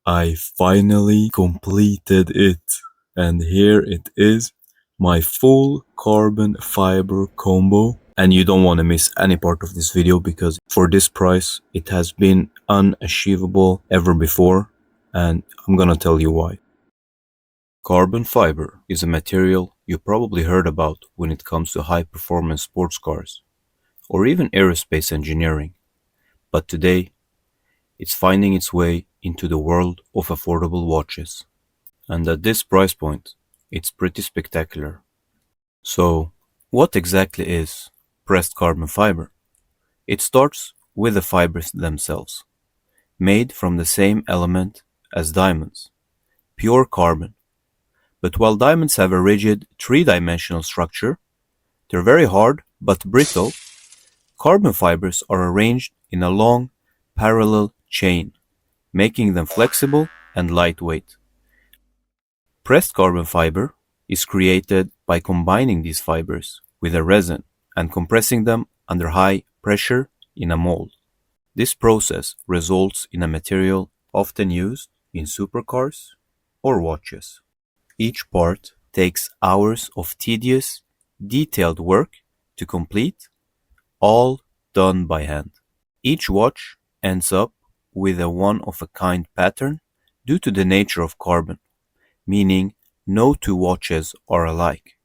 I finally completed it, and here it is, my full carbon fiber combo. And you don't want to miss any part of this video because for this price it has been unachievable ever before, and I'm gonna tell you why. Carbon fiber is a material you probably heard about when it comes to high performance sports cars or even aerospace engineering, but today it's finding its way into the world of affordable watches. And at this price point, it's pretty spectacular. So, what exactly is pressed carbon fiber? It starts with the fibers themselves, made from the same element as diamonds, pure carbon. But while diamonds have a rigid three-dimensional structure, they're very hard but brittle. Carbon fibers are arranged in a long, parallel chain, making them flexible and lightweight. Pressed carbon fiber is created by combining these fibers with a resin and compressing them under high pressure in a mold. This process results in a material often used in supercars or watches. Each part takes hours of tedious, detailed work to complete, all done by hand. Each watch ends up with a one-of-a-kind pattern due to the nature of carbon, meaning no two watches are alike.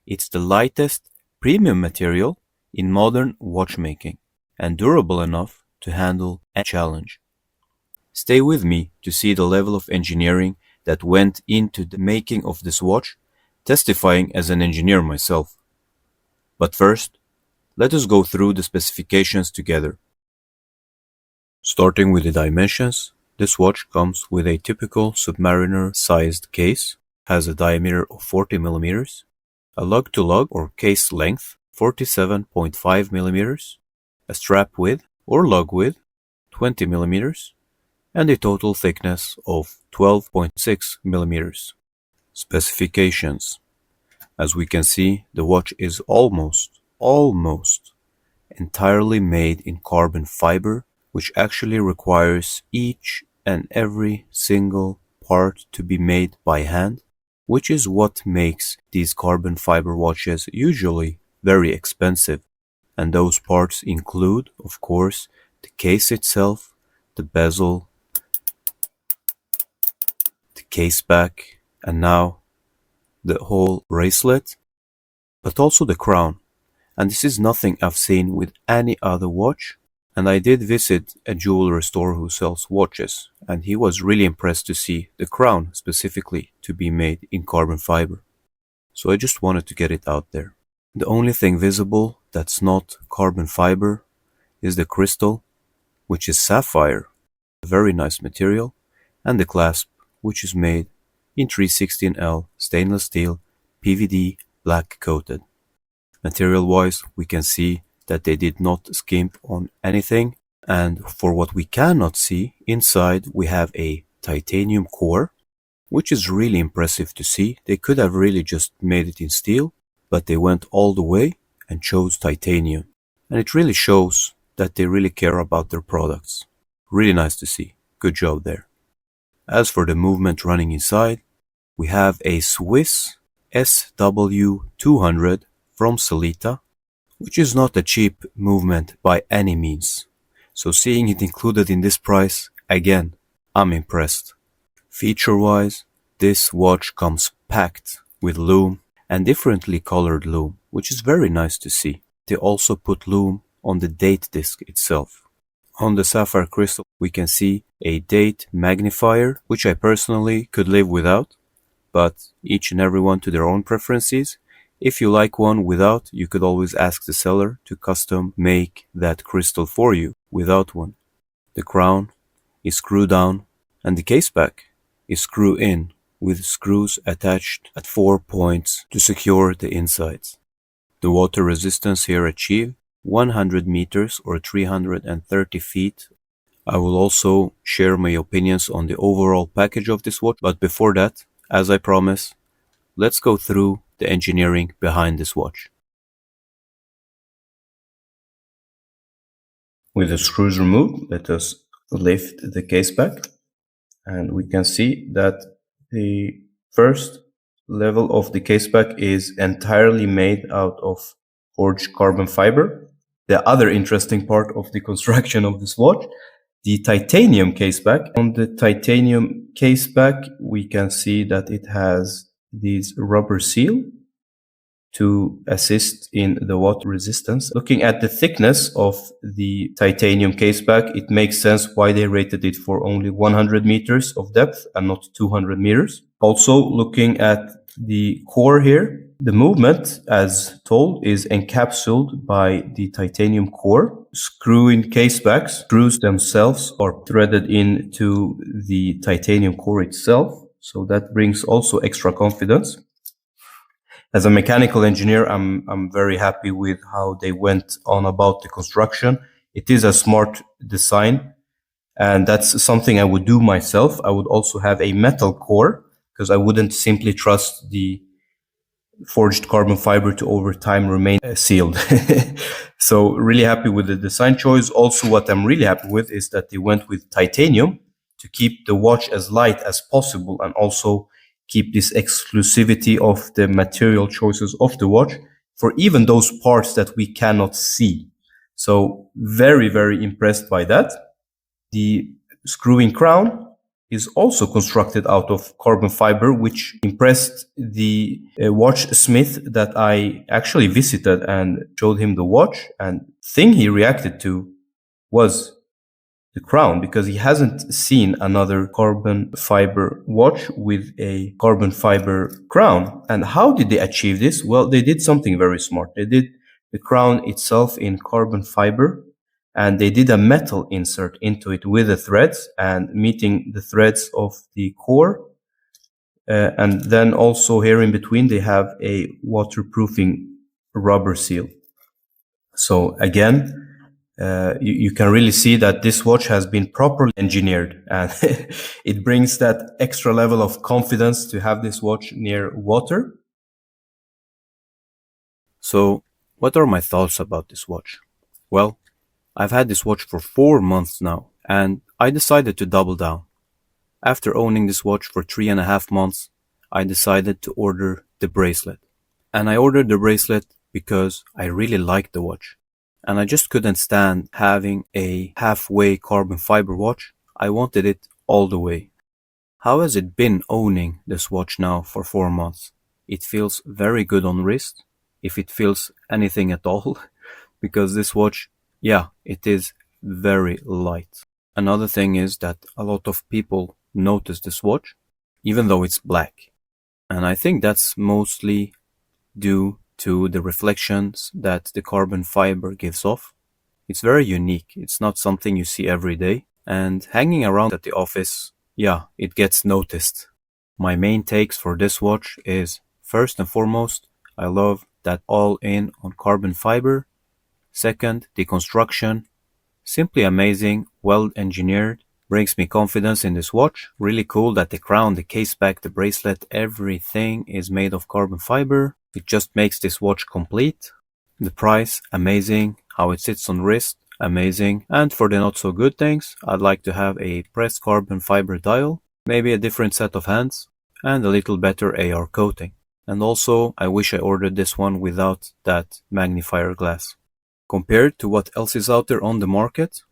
It's the lightest premium material in modern watchmaking and durable enough to handle any challenge. Stay with me to see the level of engineering that went into the making of this watch, testifying as an engineer myself. But first, let us go through the specifications together. Starting with the dimensions, this watch comes with a typical Submariner-sized case, has a diameter of 40 mm, a lug-to-lug or case length 47.5 mm, a strap width or lug width 20 mm, and a total thickness of 12.6 mm. Specifications. As we can see, the watch is almost entirely made in carbon fiber, which actually requires each and every single part to be made by hand, which is what makes these carbon fiber watches usually very expensive. And those parts include, of course, the case itself, the bezel, the case back, and now the whole bracelet, but also the crown. And this is nothing I've seen with any other watch. And I did visit a jewelry store who sells watches, and he was really impressed to see the crown specifically to be made in carbon fiber. So I just wanted to get it out there. The only thing visible that's not carbon fiber is the crystal, which is sapphire, a very nice material, and the clasp, which is made in 316L stainless steel PVD black coated. Material-wise, we can see that they did not skimp on anything, and for what we cannot see, inside we have a titanium core, which is really impressive to see. They could have really just made it in steel, but they went all the way and chose titanium. And it really shows that they really care about their products. Really nice to see. Good job there. As for the movement running inside, we have a Swiss SW200 from Sellita, which is not a cheap movement by any means. So seeing it included in this price, again, I'm impressed. Feature-wise, this watch comes packed with lume and differently colored lume, which is very nice to see. They also put lume on the date disc itself. On the sapphire crystal, we can see a date magnifier, which I personally could live without, but each and everyone to their own preferences. If you like one without, you could always ask the seller to custom make that crystal for you without one. The crown is screw down and the case back is screw in with screws attached at 4 points to secure the insides. The water resistance here achieved 100 meters or 330 feet. I will also share my opinions on the overall package of this watch, but before that, as I promised, let's go through the engineering behind this watch. With the screws removed, let us lift the case back. And we can see that the first level of the case back is entirely made out of forged carbon fiber. The other interesting part of the construction of this watch, the titanium case back. On the titanium case back, we can see that it has this rubber seal to assist in the water resistance. Looking at the thickness of the titanium case back, it makes sense why they rated it for only 100 meters of depth and not 200 meters. Also, looking at the core here, the movement, as told, is encapsulated by the titanium core. Screw-in case backs, screws themselves are threaded into the titanium core itself. So that brings also extra confidence. As a mechanical engineer, I'm very happy with how they went on about the construction. It is a smart design, and that's something I would do myself. I would also have a metal core because I wouldn't simply trust the forged carbon fiber to over time remain sealed. So really happy with the design choice. Also, what I'm really happy with is that they went with titanium to keep the watch as light as possible and also keep this exclusivity of the material choices of the watch for even those parts that we cannot see. So very, very impressed by that. The screw-in crown is also constructed out of carbon fiber, which impressed the watchsmith that I actually visited and showed him the watch. And thing he reacted to was the crown, because he hasn't seen another carbon fiber watch with a carbon fiber crown. And how did they achieve this? Well, they did something very smart. They did the crown itself in carbon fiber, and they did a metal insert into it with the threads and meeting the threads of the core. And then also here in between, they have a waterproofing rubber seal. So again, you can really see that this watch has been properly engineered, and it brings that extra level of confidence to have this watch near water. So, what are my thoughts about this watch? Well, I've had this watch for 4 months now, and I decided to double down. After owning this watch for 3.5 months, I decided to order the bracelet. And I ordered the bracelet because I really liked the watch. And I just couldn't stand having a halfway carbon fiber watch. I wanted it all the way. How has it been owning this watch now for 4 months? It feels very good on wrist, if it feels anything at all, because this watch, yeah, it is very light. Another thing is that a lot of people notice this watch, even though it's black. And I think that's mostly due to the reflections that the carbon fiber gives off. It's very unique. It's not something you see every day. And hanging around at the office, yeah, it gets noticed. My main takes for this watch is, first and foremost, I love that all in on carbon fiber. Second, the construction, simply amazing, well engineered, brings me confidence in this watch. Really cool that the crown, the case back, the bracelet, everything is made of carbon fiber. It just makes this watch complete. The price, amazing. How it sits on wrist, amazing. And for the not so good things, I'd like to have a pressed carbon fiber dial, maybe a different set of hands, and a little better AR coating. And also, I wish I ordered this one without that magnifier glass. Compared to what else is out there on the market,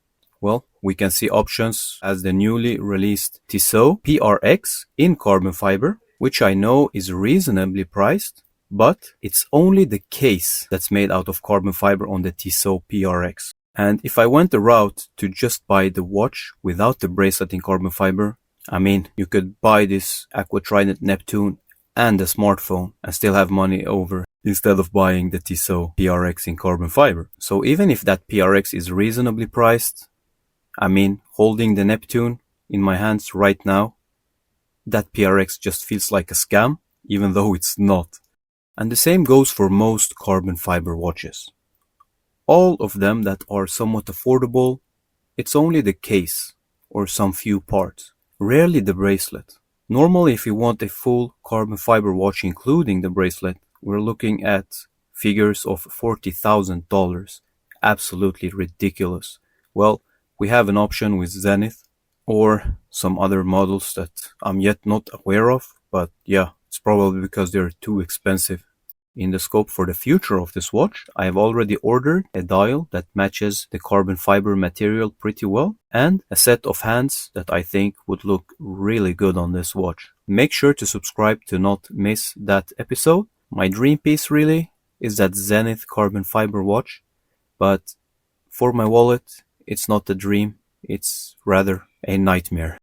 well, we can see options as the newly released Tissot PRX in carbon fiber, which I know is reasonably priced, but it's only the case that's made out of carbon fiber on the Tissot PRX. And if I went the route to just buy the watch without the bracelet in carbon fiber, I mean, you could buy this Aquatrident Neptune and a smartphone and still have money over instead of buying the Tissot PRX in carbon fiber. So even if that PRX is reasonably priced, I mean, holding the Neptune in my hands right now, that PRX just feels like a scam, even though it's not. And the same goes for most carbon fiber watches. All of them that are somewhat affordable, it's only the case or some few parts, rarely the bracelet. Normally, if you want a full carbon fiber watch including the bracelet, we're looking at figures of $40,000. Absolutely ridiculous. Well, we have an option with Zenith, or some other models that I'm yet not aware of, but yeah, it's probably because they're too expensive. In the scope for the future of this watch, I have already ordered a dial that matches the carbon fiber material pretty well, and a set of hands that I think would look really good on this watch. Make sure to subscribe to not miss that episode. My dream piece really is that Zenith carbon fiber watch, but for my wallet, it's not a dream, it's rather a nightmare.